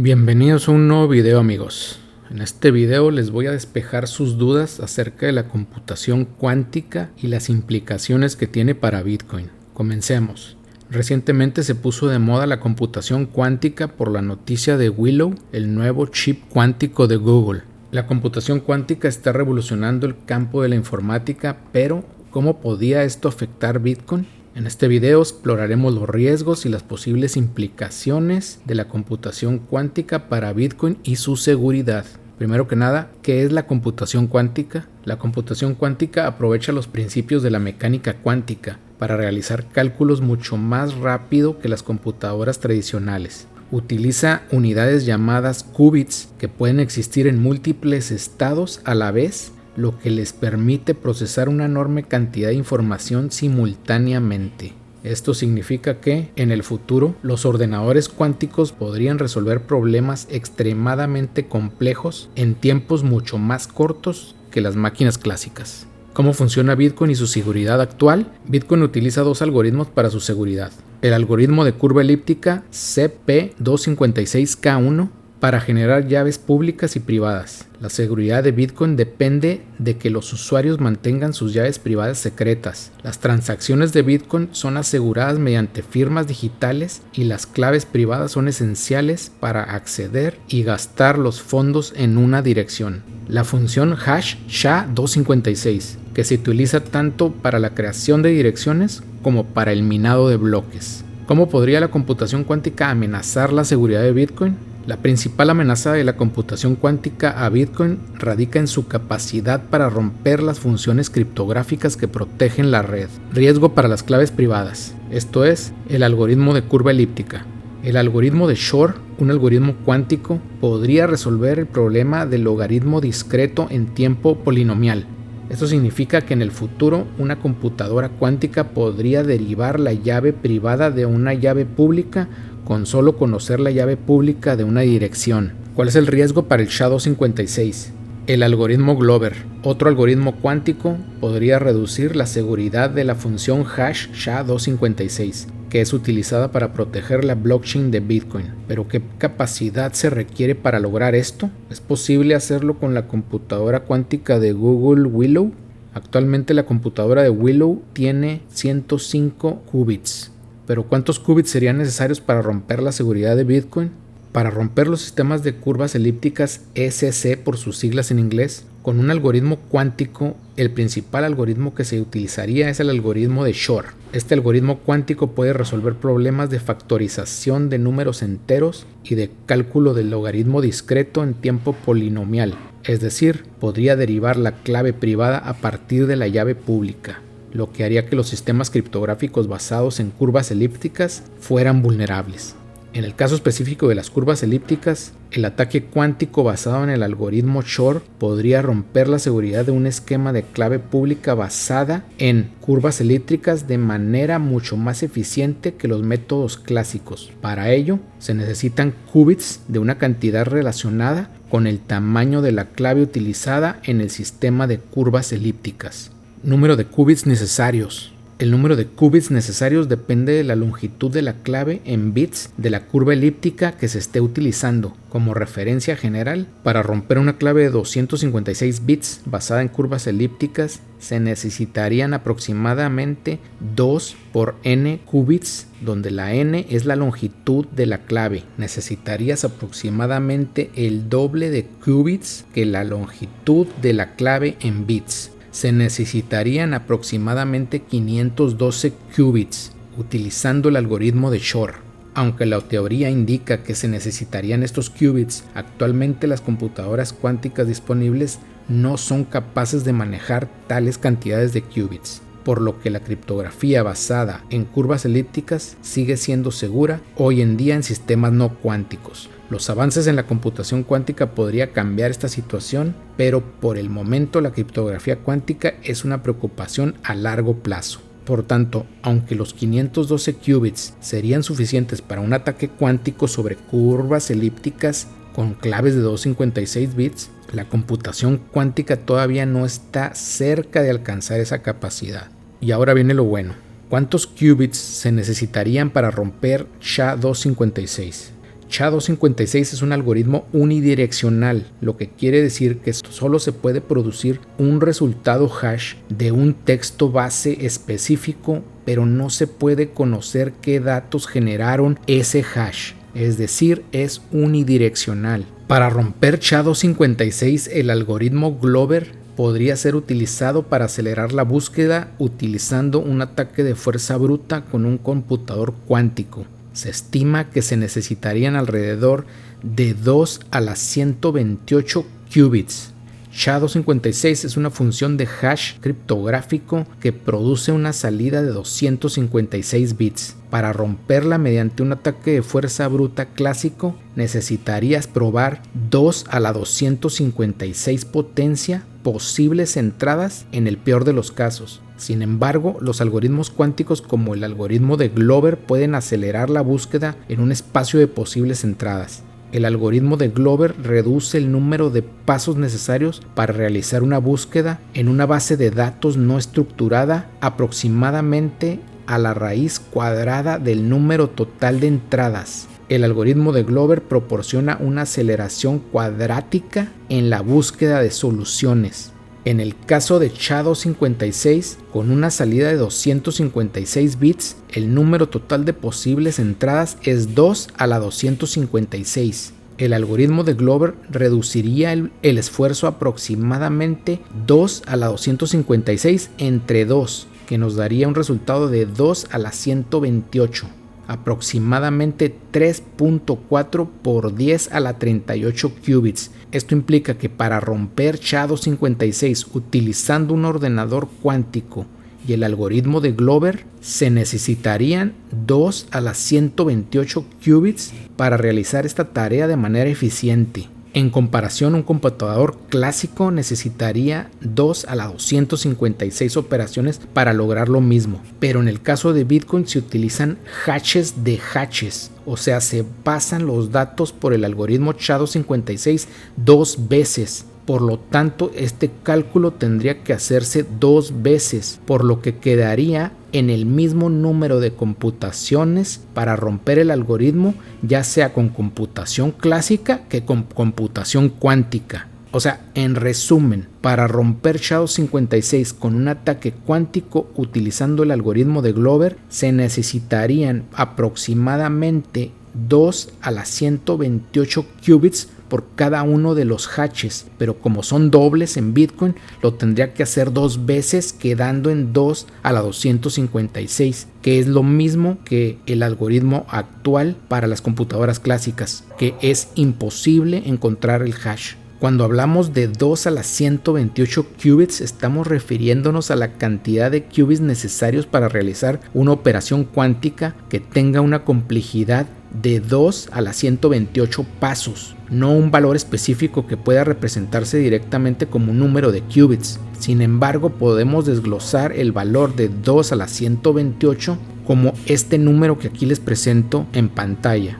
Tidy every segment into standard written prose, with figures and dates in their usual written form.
Bienvenidos a un nuevo video, amigos. En este video les voy a despejar sus dudas acerca de la computación cuántica y las implicaciones que tiene para Bitcoin. Comencemos. Recientemente se puso de moda la computación cuántica por la noticia de Willow, el nuevo chip cuántico de Google. La computación cuántica está revolucionando el campo de la informática, pero ¿cómo podía esto afectar Bitcoin? En este video exploraremos los riesgos y las posibles implicaciones de la computación cuántica para Bitcoin y su seguridad. Primero que nada, ¿qué es la computación cuántica? La computación cuántica aprovecha los principios de la mecánica cuántica para realizar cálculos mucho más rápido que las computadoras tradicionales. Utiliza unidades llamadas qubits que pueden existir en múltiples estados a la vez, lo que les permite procesar una enorme cantidad de información simultáneamente. Esto significa que, en el futuro, los ordenadores cuánticos podrían resolver problemas extremadamente complejos en tiempos mucho más cortos que las máquinas clásicas. ¿Cómo funciona Bitcoin y su seguridad actual? Bitcoin utiliza dos algoritmos para su seguridad. El algoritmo de curva elíptica CP256K1 para generar llaves públicas y privadas. La seguridad de Bitcoin depende de que los usuarios mantengan sus llaves privadas secretas. Las transacciones de Bitcoin son aseguradas mediante firmas digitales y las claves privadas son esenciales para acceder y gastar los fondos en una dirección. La función hash SHA-256, que se utiliza tanto para la creación de direcciones como para el minado de bloques. ¿Cómo podría la computación cuántica amenazar la seguridad de Bitcoin? La principal amenaza de la computación cuántica a Bitcoin radica en su capacidad para romper las funciones criptográficas que protegen la red. Riesgo para las claves privadas, esto es, el algoritmo de curva elíptica. El algoritmo de Shor, un algoritmo cuántico, podría resolver el problema del logaritmo discreto en tiempo polinomial. Esto significa que en el futuro una computadora cuántica podría derivar la llave privada de una llave pública con solo conocer la llave pública de una dirección. ¿Cuál es el riesgo para el SHA-256? El algoritmo Glover, otro algoritmo cuántico, podría reducir la seguridad de la función hash SHA-256, que es utilizada para proteger la blockchain de Bitcoin. ¿Pero qué capacidad se requiere para lograr esto? ¿Es posible hacerlo con la computadora cuántica de Google Willow? Actualmente la computadora de Willow tiene 105 qubits. ¿Pero cuántos qubits serían necesarios para romper la seguridad de Bitcoin? Para romper los sistemas de curvas elípticas SC por sus siglas en inglés, con un algoritmo cuántico, el principal algoritmo que se utilizaría es el algoritmo de Shor. Este algoritmo cuántico puede resolver problemas de factorización de números enteros y de cálculo del logaritmo discreto en tiempo polinomial, es decir, podría derivar la clave privada a partir de la llave pública, lo que haría que los sistemas criptográficos basados en curvas elípticas fueran vulnerables. En el caso específico de las curvas elípticas, el ataque cuántico basado en el algoritmo Shor podría romper la seguridad de un esquema de clave pública basada en curvas elípticas de manera mucho más eficiente que los métodos clásicos. Para ello, se necesitan qubits de una cantidad relacionada con el tamaño de la clave utilizada en el sistema de curvas elípticas. Número de qubits necesarios. El número de qubits necesarios depende de la longitud de la clave en bits de la curva elíptica que se esté utilizando. Como referencia general, para romper una clave de 256 bits basada en curvas elípticas, se necesitarían aproximadamente 2 por n qubits, donde la n es la longitud de la clave. Necesitarías aproximadamente el doble de qubits que la longitud de la clave en bits. Se necesitarían aproximadamente 512 qubits utilizando el algoritmo de Shor. Aunque la teoría indica que se necesitarían estos qubits, actualmente las computadoras cuánticas disponibles no son capaces de manejar tales cantidades de qubits, por lo que la criptografía basada en curvas elípticas sigue siendo segura hoy en día en sistemas no cuánticos. Los avances en la computación cuántica podría cambiar esta situación, pero por el momento la criptografía cuántica es una preocupación a largo plazo. Por tanto, aunque los 512 qubits serían suficientes para un ataque cuántico sobre curvas elípticas con claves de 256 bits, la computación cuántica todavía no está cerca de alcanzar esa capacidad. Y ahora viene lo bueno. ¿Cuántos qubits se necesitarían para romper SHA-256? SHA-256 es un algoritmo unidireccional, lo que quiere decir que solo se puede producir un resultado hash de un texto base específico, pero no se puede conocer qué datos generaron ese hash, es decir, es unidireccional. Para romper SHA-256, el algoritmo Glover podría ser utilizado para acelerar la búsqueda utilizando un ataque de fuerza bruta con un computador cuántico. Se estima que se necesitarían alrededor de 2 a la 128 qubits. SHA-256 es una función de hash criptográfico que produce una salida de 256 bits. Para romperla mediante un ataque de fuerza bruta clásico, necesitarías probar 2 a la 256 potencia posibles entradas en el peor de los casos. Sin embargo, los algoritmos cuánticos como el algoritmo de Glover pueden acelerar la búsqueda en un espacio de posibles entradas. El algoritmo de Glover reduce el número de pasos necesarios para realizar una búsqueda en una base de datos no estructurada aproximadamente a la raíz cuadrada del número total de entradas. El algoritmo de Glover proporciona una aceleración cuadrática en la búsqueda de soluciones. En el caso de SHA-256, con una salida de 256 bits, el número total de posibles entradas es 2 a la 256. El algoritmo de Glover reduciría el esfuerzo aproximadamente 2 a la 256 entre 2, que nos daría un resultado de 2 a la 128. Aproximadamente 3.4 por 10 a la 38 qubits. Esto implica que para romper SHA-256 utilizando un ordenador cuántico y el algoritmo de Glover, se necesitarían 2 a la 128 qubits para realizar esta tarea de manera eficiente. En comparación, un computador clásico necesitaría 2 a la 256 operaciones para lograr lo mismo. Pero en el caso de Bitcoin se utilizan hashes de hashes, o sea, se pasan los datos por el algoritmo SHA-256 2 veces. Por lo tanto, este cálculo tendría que hacerse 2 veces, por lo que quedaría en el mismo número de computaciones para romper el algoritmo, ya sea con computación clásica que con computación cuántica. O sea, en resumen, para romper SHA-256 con un ataque cuántico utilizando el algoritmo de Glover, se necesitarían aproximadamente 2 a la 128 qubits por cada uno de los hashes, pero como son dobles en Bitcoin, lo tendría que hacer 2 veces, quedando en 2 a la 256, que es lo mismo que el algoritmo actual para las computadoras clásicas, que es imposible encontrar el hash. Cuando hablamos de 2 a la 128 qubits, estamos refiriéndonos a la cantidad de qubits necesarios para realizar una operación cuántica que tenga una complejidad de 2 a la 128 pasos, no un valor específico que pueda representarse directamente como un número de qubits. Sin embargo, podemos desglosar el valor de 2 a la 128 como este número que aquí les presento en pantalla.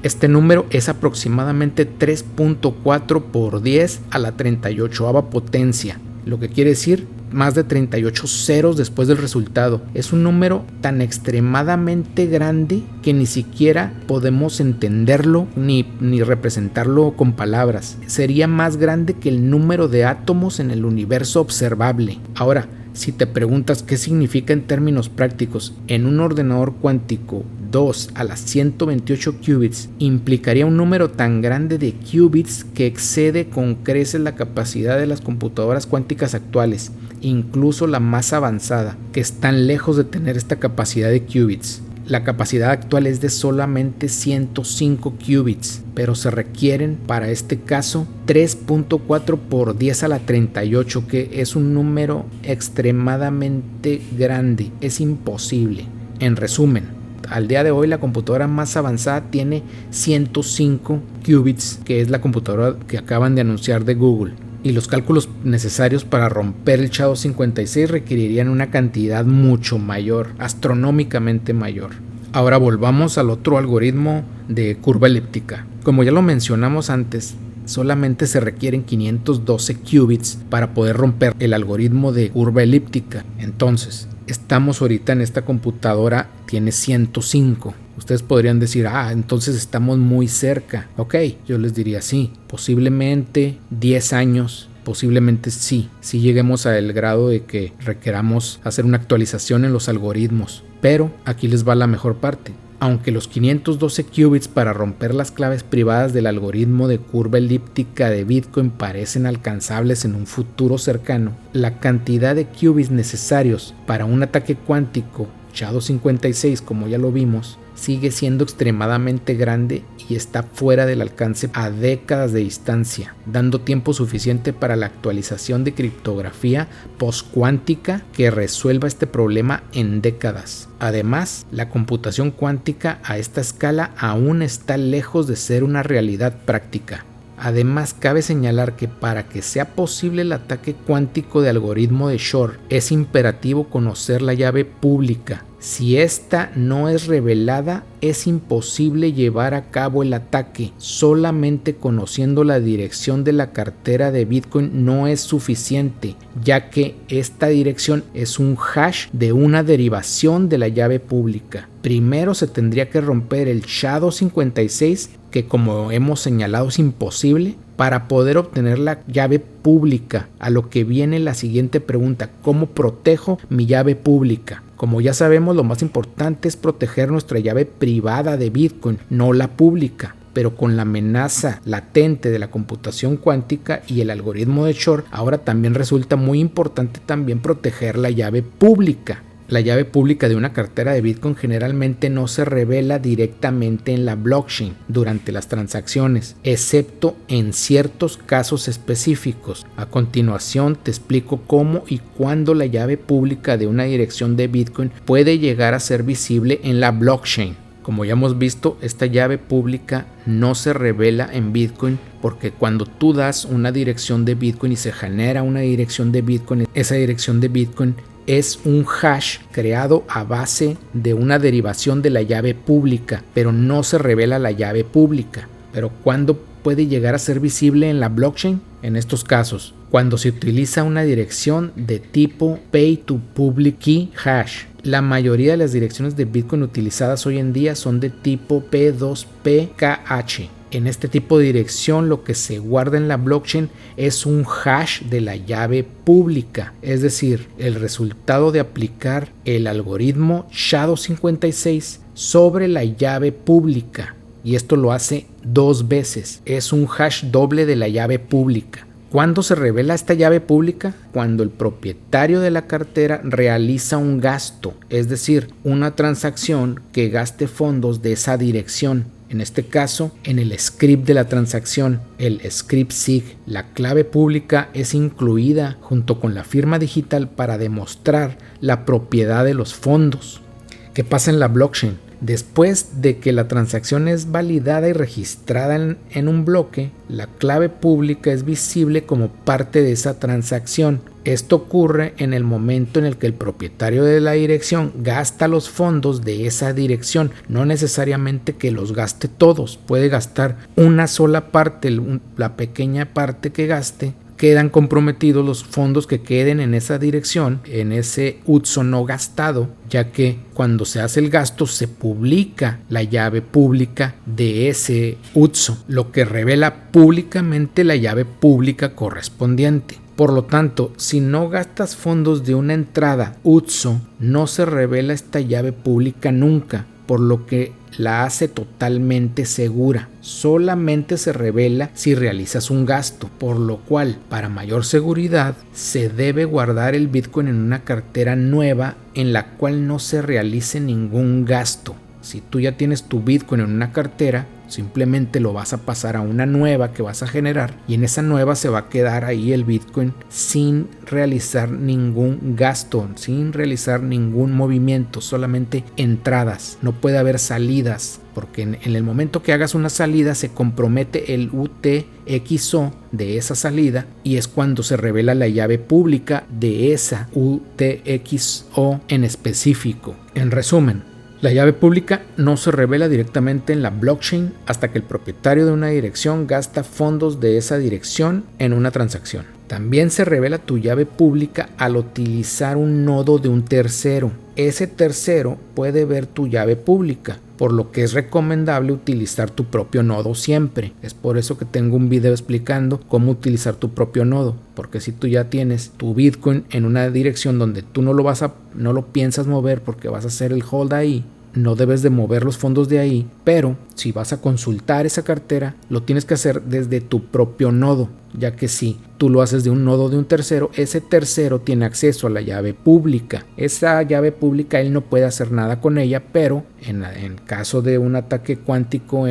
Este número es aproximadamente 3.4 por 10 a la 38ª potencia, lo que quiere decir más de 38 ceros después del resultado. Es un número tan extremadamente grande que ni siquiera podemos entenderlo ni representarlo con palabras. Sería más grande que el número de átomos en el universo observable. Ahora, si te preguntas qué significa en términos prácticos, en un ordenador cuántico 2 a las 128 qubits implicaría un número tan grande de qubits que excede con creces la capacidad de las computadoras cuánticas actuales, incluso la más avanzada, que están lejos de tener esta capacidad de qubits. La capacidad actual es de solamente 105 qubits, pero se requieren para este caso 3.4 por 10 a la 38, que es un número extremadamente grande, es imposible. En resumen, al día de hoy la computadora más avanzada tiene 105 qubits, que es la computadora que acaban de anunciar de Google. Y los cálculos necesarios para romper el SHA-256 requerirían una cantidad mucho mayor, astronómicamente mayor. Ahora volvamos al otro algoritmo de curva elíptica. Como ya lo mencionamos antes, solamente se requieren 512 qubits para poder romper el algoritmo de curva elíptica. Entonces, estamos ahorita en esta computadora, tiene 105. Ustedes podrían decir, entonces estamos muy cerca. Ok, yo les diría sí, posiblemente 10 años, posiblemente sí lleguemos al grado de que requeramos hacer una actualización en los algoritmos. Pero aquí les va la mejor parte. Aunque los 512 qubits para romper las claves privadas del algoritmo de curva elíptica de Bitcoin parecen alcanzables en un futuro cercano, la cantidad de qubits necesarios para un ataque cuántico SHA-256, como ya lo vimos, sigue siendo extremadamente grande y está fuera del alcance a décadas de distancia, dando tiempo suficiente para la actualización de criptografía postcuántica que resuelva este problema en décadas. Además, la computación cuántica a esta escala aún está lejos de ser una realidad práctica. Además, cabe señalar que para que sea posible el ataque cuántico de algoritmo de Shor, es imperativo conocer la llave pública. Si esta no es revelada, es imposible llevar a cabo el ataque. Solamente conociendo la dirección de la cartera de Bitcoin no es suficiente, ya que esta dirección es un hash de una derivación de la llave pública. Primero se tendría que romper el SHA-256, que como hemos señalado es imposible, para poder obtener la llave pública. A lo que viene la siguiente pregunta: ¿cómo protejo mi llave pública? Como ya sabemos, lo más importante es proteger nuestra llave privada de Bitcoin, no la pública. Pero con la amenaza latente de la computación cuántica y el algoritmo de Shor, ahora también resulta muy importante también proteger la llave pública. La llave pública de una cartera de Bitcoin generalmente no se revela directamente en la blockchain durante las transacciones, excepto en ciertos casos específicos. A continuación te explico cómo y cuándo la llave pública de una dirección de Bitcoin puede llegar a ser visible en la blockchain. Como ya hemos visto, esta llave pública no se revela en Bitcoin porque cuando tú das una dirección de Bitcoin y se genera una dirección de Bitcoin, esa dirección de Bitcoin es un hash creado a base de una derivación de la llave pública, pero no se revela la llave pública. Pero ¿cuándo puede llegar a ser visible en la blockchain? En estos casos, cuando se utiliza una dirección de tipo Pay to Public Key Hash. La mayoría de las direcciones de Bitcoin utilizadas hoy en día son de tipo P2PKH. En este tipo de dirección lo que se guarda en la blockchain es un hash de la llave pública, es decir, el resultado de aplicar el algoritmo SHA-256 sobre la llave pública. Y esto lo hace 2 veces, es un hash doble de la llave pública. ¿Cuándo se revela esta llave pública? Cuando el propietario de la cartera realiza un gasto, es decir, una transacción que gaste fondos de esa dirección. En este caso, en el script de la transacción, el script SIG, la clave pública es incluida junto con la firma digital para demostrar la propiedad de los fondos. ¿Qué pasa en la blockchain? Después de que la transacción es validada y registrada en un bloque, la clave pública es visible como parte de esa transacción. Esto ocurre en el momento en el que el propietario de la dirección gasta los fondos de esa dirección, no necesariamente que los gaste todos, puede gastar una sola parte, la pequeña parte que gaste. Quedan comprometidos los fondos que queden en esa dirección, en ese UTSO no gastado, ya que cuando se hace el gasto se publica la llave pública de ese UTSO, lo que revela públicamente la llave pública correspondiente. Por lo tanto, si no gastas fondos de una entrada UTSO, no se revela esta llave pública nunca, por lo que la hace totalmente segura. Solamente se revela si realizas un gasto, por lo cual, para mayor seguridad, se debe guardar el Bitcoin en una cartera nueva en la cual no se realice ningún gasto. Si tú ya tienes tu Bitcoin en una cartera, simplemente lo vas a pasar a una nueva que vas a generar y en esa nueva se va a quedar ahí el Bitcoin sin realizar ningún gasto, sin realizar ningún movimiento, solamente entradas. No puede haber salidas porque en el momento que hagas una salida se compromete el UTXO de esa salida y es cuando se revela la llave pública de esa UTXO en específico. En resumen, la llave pública no se revela directamente en la blockchain hasta que el propietario de una dirección gasta fondos de esa dirección en una transacción. También se revela tu llave pública al utilizar un nodo de un tercero. ese tercero puede ver tu llave pública, por lo que es recomendable utilizar tu propio nodo siempre. Es por eso que tengo un video explicando cómo utilizar tu propio nodo, porque si tú ya tienes tu Bitcoin en una dirección donde tú no lo piensas mover porque vas a hacer el hold ahí, no debes de mover los fondos de ahí, pero si vas a consultar esa cartera, lo tienes que hacer desde tu propio nodo, ya que si tú lo haces de un nodo de un tercero, ese tercero tiene acceso a la llave pública. Esa llave pública él no puede hacer nada con ella, pero en caso de un ataque cuántico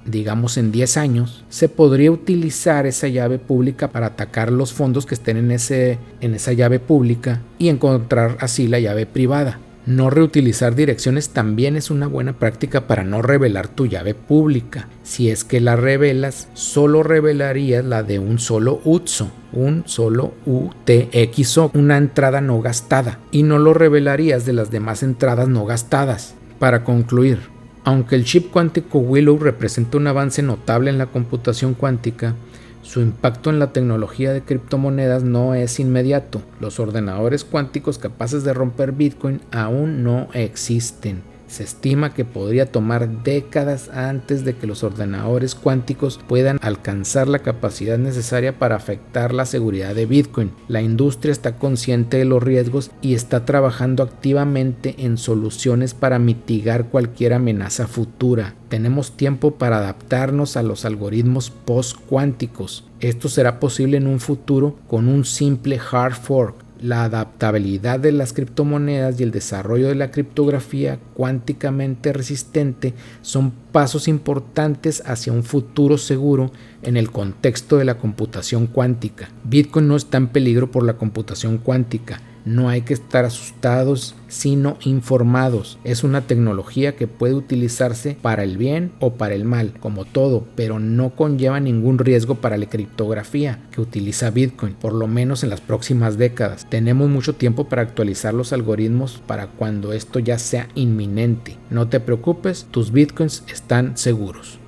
digamos en 10 años, se podría utilizar esa llave pública para atacar los fondos que estén en esa llave pública y encontrar así la llave privada. No reutilizar direcciones también es una buena práctica para no revelar tu llave pública. Si es que la revelas, solo revelarías la de un solo UTXO, un solo UTXO, una entrada no gastada, y no lo revelarías de las demás entradas no gastadas. Para concluir, aunque el chip cuántico Willow representa un avance notable en la computación cuántica, su impacto en la tecnología de criptomonedas no es inmediato. Los ordenadores cuánticos capaces de romper Bitcoin aún no existen. Se estima que podría tomar décadas antes de que los ordenadores cuánticos puedan alcanzar la capacidad necesaria para afectar la seguridad de Bitcoin. La industria está consciente de los riesgos y está trabajando activamente en soluciones para mitigar cualquier amenaza futura. Tenemos tiempo para adaptarnos a los algoritmos post-cuánticos. Esto será posible en un futuro con un simple hard fork. La adaptabilidad de las criptomonedas y el desarrollo de la criptografía cuánticamente resistente son pasos importantes hacia un futuro seguro en el contexto de la computación cuántica. Bitcoin no está en peligro por la computación cuántica. No hay que estar asustados, sino informados. Es una tecnología que puede utilizarse para el bien o para el mal, como todo, pero no conlleva ningún riesgo para la criptografía que utiliza Bitcoin, por lo menos en las próximas décadas. Tenemos mucho tiempo para actualizar los algoritmos para cuando esto ya sea inminente. No te preocupes, tus Bitcoins están seguros.